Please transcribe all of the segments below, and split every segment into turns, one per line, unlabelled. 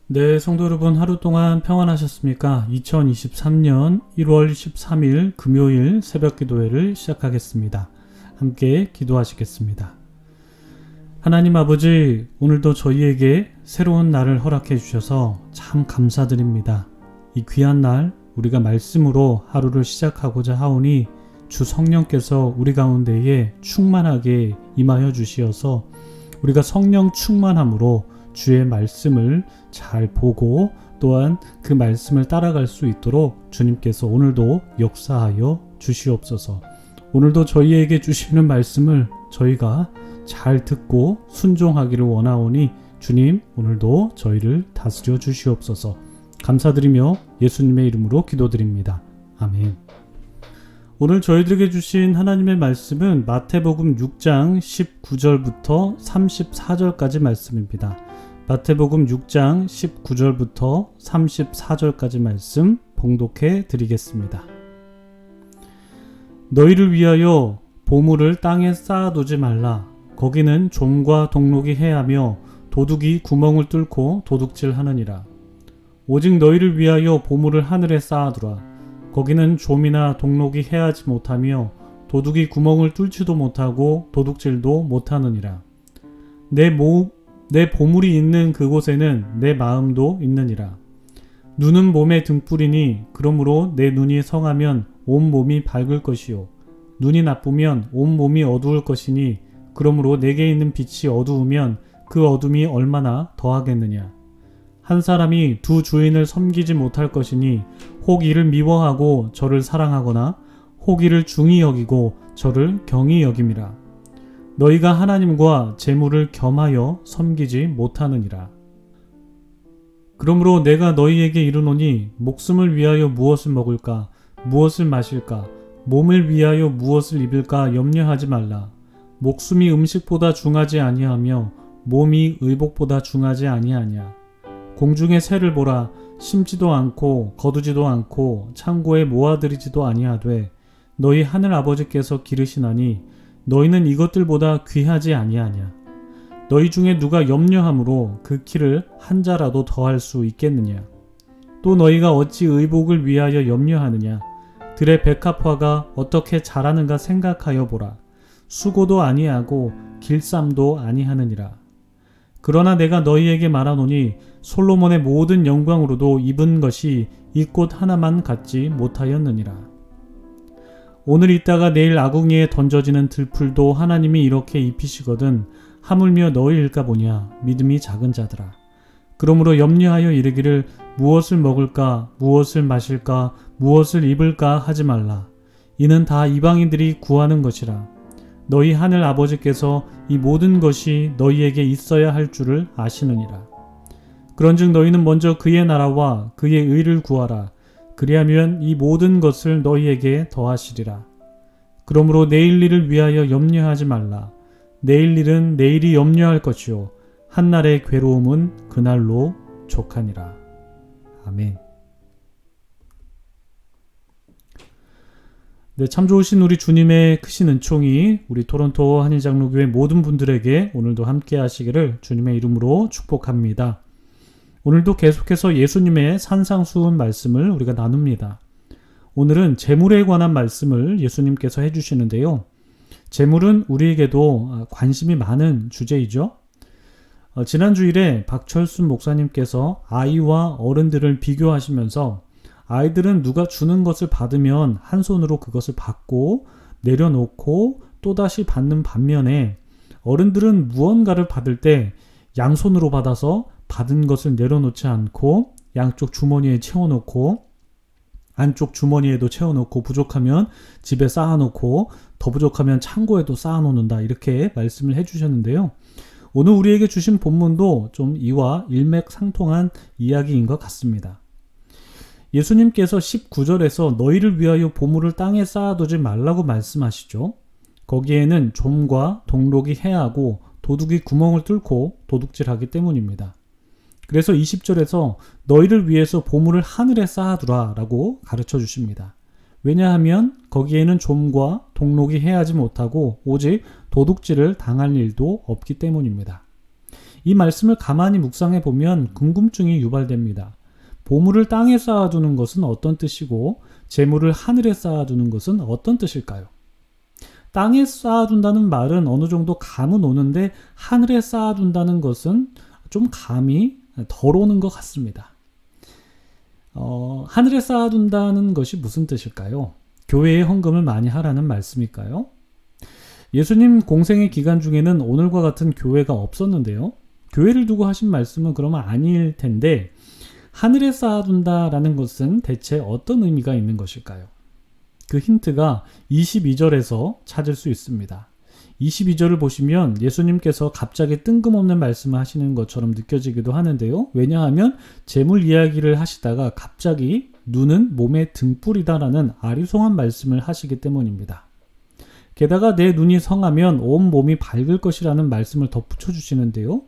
네, 성도 여러분 하루 동안 평안하셨습니까? 2023년 1월 13일 금요일 새벽 기도회를 시작하겠습니다. 함께 기도하시겠습니다. 하나님 아버지, 오늘도 저희에게 새로운 날을 허락해 주셔서 참 감사드립니다. 이 귀한 날 우리가 말씀으로 하루를 시작하고자 하오니 주 성령께서 우리 가운데에 충만하게 임하여 주시어서 우리가 성령 충만함으로 주의 말씀을 잘 보고 또한 그 말씀을 따라갈 수 있도록 주님께서 오늘도 역사하여 주시옵소서. 오늘도 저희에게 주시는 말씀을 저희가 잘 듣고 순종하기를 원하오니 주님 오늘도 저희를 다스려 주시옵소서. 감사드리며 예수님의 이름으로 기도드립니다. 아멘. 오늘 저희들에게 주신 하나님의 말씀은 마태복음 6장 19절부터 34절까지 말씀입니다. 마태복음 6장 19절부터 34절까지 말씀 봉독해 드리겠습니다. 너희를 위하여 보물을 땅에 쌓아두지 말라. 거기는 좀과 동록이 해하며 도둑이 구멍을 뚫고 도둑질하느니라. 오직 너희를 위하여 보물을 하늘에 쌓아두라. 거기는 좀이나 동록이 해하지 못하며 도둑이 구멍을 뚫지도 못하고 도둑질도 못하느니라. 내 보물이 있는 그곳에는 내 마음도 있느니라. 눈은 몸의 등불이니 그러므로 내 눈이 성하면 온 몸이 밝을 것이요 눈이 나쁘면 온 몸이 어두울 것이니 그러므로 내게 있는 빛이 어두우면 그 어둠이 얼마나 더하겠느냐. 한 사람이 두 주인을 섬기지 못할 것이니 혹 이를 미워하고 저를 사랑하거나 혹 이를 중히 여기고 저를 경히 여김이라. 너희가 하나님과 재물을 겸하여 섬기지 못하느니라. 그러므로 내가 너희에게 이르노니 목숨을 위하여 무엇을 먹을까 무엇을 마실까 몸을 위하여 무엇을 입을까 염려하지 말라. 목숨이 음식보다 중하지 아니하며 몸이 의복보다 중하지 아니하냐. 공중의 새를 보라. 심지도 않고 거두지도 않고 창고에 모아들이지도 아니하되 너희 하늘 아버지께서 기르시나니 너희는 이것들보다 귀하지 아니하냐. 너희 중에 누가 염려함으로 그 키를 한 자라도 더할 수 있겠느냐. 또 너희가 어찌 의복을 위하여 염려하느냐. 들의 백합화가 어떻게 자라는가 생각하여 보라. 수고도 아니하고 길쌈도 아니하느니라. 그러나 내가 너희에게 말하노니 솔로몬의 모든 영광으로도 입은 것이 이 꽃 하나만 갖지 못하였느니라. 오늘 있다가 내일 아궁이에 던져지는 들풀도 하나님이 이렇게 입히시거든 하물며 너희일까 보냐. 믿음이 작은 자들아. 그러므로 염려하여 이르기를 무엇을 먹을까 무엇을 마실까 무엇을 입을까 하지 말라. 이는 다 이방인들이 구하는 것이라. 너희 하늘 아버지께서 이 모든 것이 너희에게 있어야 할 줄을 아시느니라. 그런즉 너희는 먼저 그의 나라와 그의 의를 구하라. 그리하면 이 모든 것을 너희에게 더하시리라. 그러므로 내일 일을 위하여 염려하지 말라. 내일 일은 내일이 염려할 것이요 한날의 괴로움은 그날로 족하니라. 아멘. 네, 참 좋으신 우리 주님의 크신 은총이 우리 토론토 한인장로교회 모든 분들에게 오늘도 함께 하시기를 주님의 이름으로 축복합니다. 오늘도 계속해서 예수님의 산상수훈 말씀을 우리가 나눕니다. 오늘은 재물에 관한 말씀을 예수님께서 해주시는데요. 재물은 우리에게도 관심이 많은 주제이죠. 지난 주일에 박철순 목사님께서 아이와 어른들을 비교하시면서 아이들은 누가 주는 것을 받으면 한 손으로 그것을 받고 내려놓고 또다시 받는 반면에 어른들은 무언가를 받을 때 양손으로 받아서 받은 것을 내려놓지 않고 양쪽 주머니에 채워놓고 안쪽 주머니에도 채워놓고 부족하면 집에 쌓아놓고 더 부족하면 창고에도 쌓아놓는다 이렇게 말씀을 해주셨는데요. 오늘 우리에게 주신 본문도 좀 이와 일맥상통한 이야기인 것 같습니다. 예수님께서 19절에서 너희를 위하여 보물을 땅에 쌓아두지 말라고 말씀하시죠. 거기에는 좀과 동록이 해하고 도둑이 구멍을 뚫고 도둑질하기 때문입니다. 그래서 20절에서 너희를 위해서 보물을 하늘에 쌓아두라 라고 가르쳐 주십니다. 왜냐하면 거기에는 좀과 동록이 해하지 못하고 오직 도둑질을 당할 일도 없기 때문입니다. 이 말씀을 가만히 묵상해 보면 궁금증이 유발됩니다. 보물을 땅에 쌓아두는 것은 어떤 뜻이고 재물을 하늘에 쌓아두는 것은 어떤 뜻일까요? 땅에 쌓아둔다는 말은 어느 정도 감은 오는데 하늘에 쌓아둔다는 것은 좀 감이 덜 오는 것 같습니다. 하늘에 쌓아둔다는 것이 무슨 뜻일까요? 교회에 헌금을 많이 하라는 말씀일까요? 예수님 공생의 기간 중에는 오늘과 같은 교회가 없었는데요. 교회를 두고 하신 말씀은 그러면 아닐 텐데 하늘에 쌓아둔다라는 것은 대체 어떤 의미가 있는 것일까요? 그 힌트가 22절에서 찾을 수 있습니다. 22절을 보시면 예수님께서 갑자기 뜬금없는 말씀을 하시는 것처럼 느껴지기도 하는데요. 왜냐하면 재물 이야기를 하시다가 갑자기 눈은 몸의 등불이다라는 아리송한 말씀을 하시기 때문입니다. 게다가 내 눈이 성하면 온 몸이 밝을 것이라는 말씀을 덧붙여 주시는데요.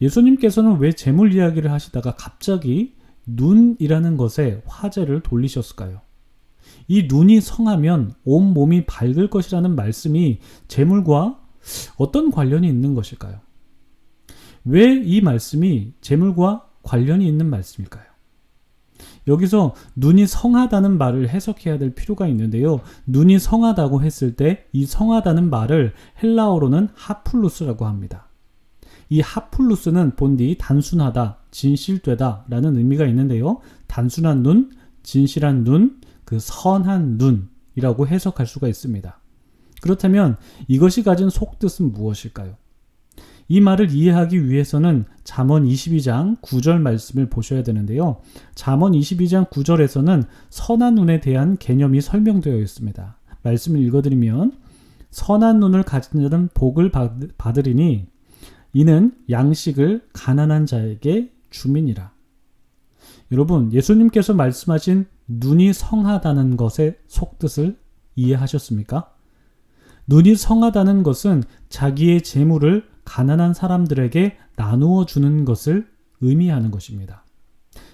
예수님께서는 왜 재물 이야기를 하시다가 갑자기 눈이라는 것에 화제를 돌리셨을까요? 이 눈이 성하면 온 몸이 밝을 것이라는 말씀이 재물과 어떤 관련이 있는 것일까요? 왜 이 말씀이 재물과 관련이 있는 말씀일까요? 여기서 눈이 성하다는 말을 해석해야 될 필요가 있는데요. 눈이 성하다고 했을 때 이 성하다는 말을 헬라어로는 하플루스라고 합니다. 이 하플루스는 본디 단순하다, 진실되다 라는 의미가 있는데요. 단순한 눈, 진실한 눈, 그 선한 눈이라고 해석할 수가 있습니다. 그렇다면 이것이 가진 속뜻은 무엇일까요? 이 말을 이해하기 위해서는 잠언 22장 9절 말씀을 보셔야 되는데요. 잠언 22장 9절에서는 선한 눈에 대한 개념이 설명되어 있습니다. 말씀을 읽어드리면 선한 눈을 가진 자는 복을 받으리니 이는 양식을 가난한 자에게 주민이라. 여러분, 예수님께서 말씀하신 눈이 성하다는 것의 속뜻을 이해하셨습니까? 눈이 성하다는 것은 자기의 재물을 가난한 사람들에게 나누어 주는 것을 의미하는 것입니다.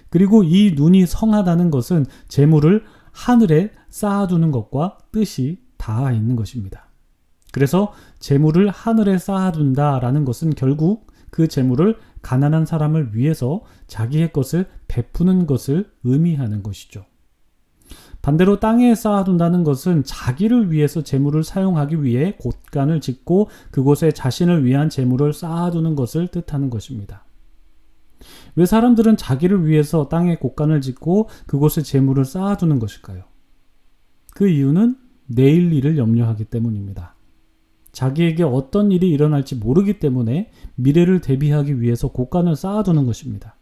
그리고 이 눈이 성하다는 것은 재물을 하늘에 쌓아두는 것과 뜻이 닿아 있는 것입니다. 그래서 재물을 하늘에 쌓아둔다라는 것은 결국 그 재물을 가난한 사람을 위해서 자기의 것을 베푸는 것을 의미하는 것이죠. 반대로 땅에 쌓아둔다는 것은 자기를 위해서 재물을 사용하기 위해 곳간을 짓고 그곳에 자신을 위한 재물을 쌓아두는 것을 뜻하는 것입니다. 왜 사람들은 자기를 위해서 땅에 곳간을 짓고 그곳에 재물을 쌓아두는 것일까요? 그 이유는 내일 일을 염려하기 때문입니다. 자기에게 어떤 일이 일어날지 모르기 때문에 미래를 대비하기 위해서 곳간을 쌓아두는 것입니다.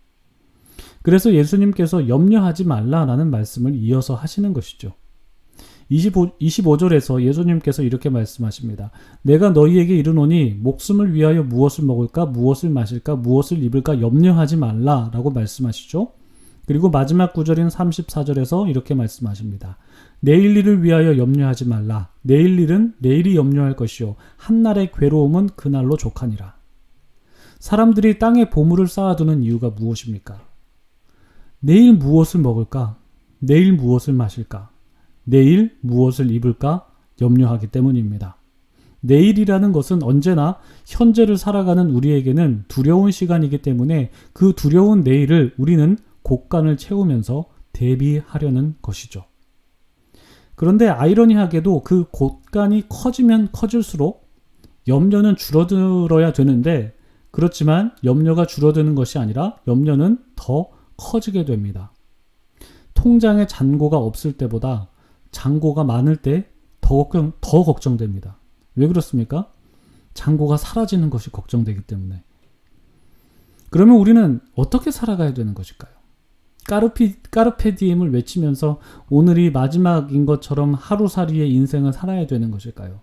그래서 예수님께서 염려하지 말라라는 말씀을 이어서 하시는 것이죠. 25절에서 예수님께서 이렇게 말씀하십니다. 내가 너희에게 이르노니 목숨을 위하여 무엇을 먹을까, 무엇을 마실까, 무엇을 입을까 염려하지 말라라고 말씀하시죠. 그리고 마지막 구절인 34절에서 이렇게 말씀하십니다. 내일 일을 위하여 염려하지 말라. 내일 일은 내일이 염려할 것이요 한날의 괴로움은 그날로 족하니라. 사람들이 땅에 보물을 쌓아두는 이유가 무엇입니까? 내일 무엇을 먹을까? 내일 무엇을 마실까? 내일 무엇을 입을까? 염려하기 때문입니다. 내일이라는 것은 언제나 현재를 살아가는 우리에게는 두려운 시간이기 때문에 그 두려운 내일을 우리는 곳간을 채우면서 대비하려는 것이죠. 그런데 아이러니하게도 그 곳간이 커지면 커질수록 염려는 줄어들어야 되는데 그렇지만 염려가 줄어드는 것이 아니라 염려는 더 커지게 됩니다. 통장에 잔고가 없을 때보다 잔고가 많을 때 더 걱정됩니다. 왜 그렇습니까? 잔고가 사라지는 것이 걱정되기 때문에. 그러면 우리는 어떻게 살아가야 되는 것일까요? 까르페 디엠을 외치면서 오늘이 마지막인 것처럼 하루살이의 인생을 살아야 되는 것일까요?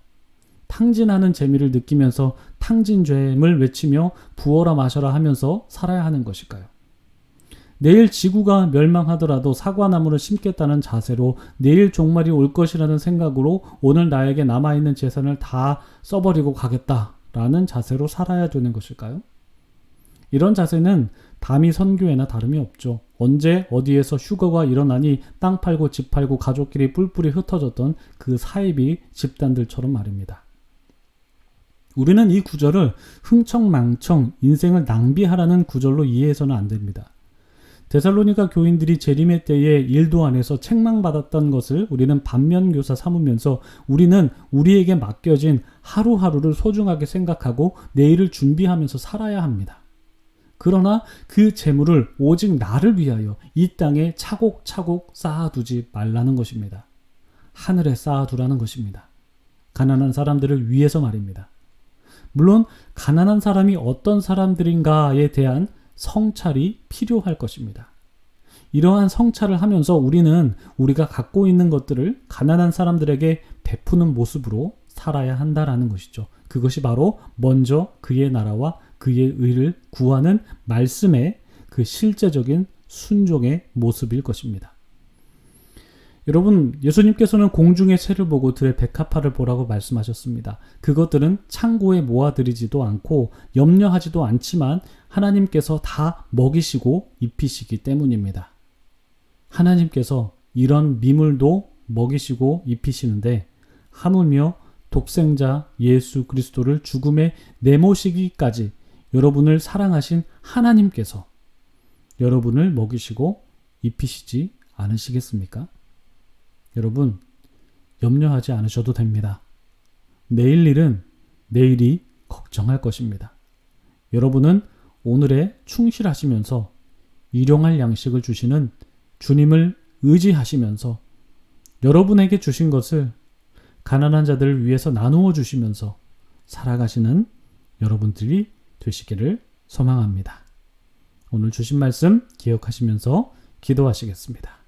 탕진하는 재미를 느끼면서 탕진죄임을 외치며 부어라 마셔라 하면서 살아야 하는 것일까요? 내일 지구가 멸망하더라도 사과나무를 심겠다는 자세로 내일 종말이 올 것이라는 생각으로 오늘 나에게 남아있는 재산을 다 써버리고 가겠다라는 자세로 살아야 되는 것일까요? 이런 자세는 담이 선교회나 다름이 없죠. 언제 어디에서 휴거가 일어나니 땅 팔고 집 팔고 가족끼리 뿔뿔이 흩어졌던 그 사이비 집단들처럼 말입니다. 우리는 이 구절을 흥청망청 인생을 낭비하라는 구절로 이해해서는 안 됩니다. 데살로니가 교인들이 재림의 때에 일도 안 해서 책망받았던 것을 우리는 반면교사 삼으면서 우리는 우리에게 맡겨진 하루하루를 소중하게 생각하고 내일을 준비하면서 살아야 합니다. 그러나 그 재물을 오직 나를 위하여 이 땅에 차곡차곡 쌓아두지 말라는 것입니다. 하늘에 쌓아두라는 것입니다. 가난한 사람들을 위해서 말입니다. 물론 가난한 사람이 어떤 사람들인가에 대한 성찰이 필요할 것입니다. 이러한 성찰을 하면서 우리는 우리가 갖고 있는 것들을 가난한 사람들에게 베푸는 모습으로 살아야 한다라는 것이죠. 그것이 바로 먼저 그의 나라와 그의 의를 구하는 말씀의 그 실제적인 순종의 모습일 것입니다. 여러분, 예수님께서는 공중의 새를 보고 들의 백합화를 보라고 말씀하셨습니다. 그것들은 창고에 모아들이지도 않고 염려하지도 않지만 하나님께서 다 먹이시고 입히시기 때문입니다. 하나님께서 이런 미물도 먹이시고 입히시는데 하물며 독생자 예수 그리스도를 죽음에 내모시기까지 여러분을 사랑하신 하나님께서 여러분을 먹이시고 입히시지 않으시겠습니까? 여러분, 염려하지 않으셔도 됩니다. 내일 일은 내일이 걱정할 것입니다. 여러분은 오늘에 충실하시면서 일용할 양식을 주시는 주님을 의지하시면서 여러분에게 주신 것을 가난한 자들을 위해서 나누어 주시면서 살아가시는 여러분들이 되시기를 소망합니다. 오늘 주신 말씀 기억하시면서 기도하시겠습니다.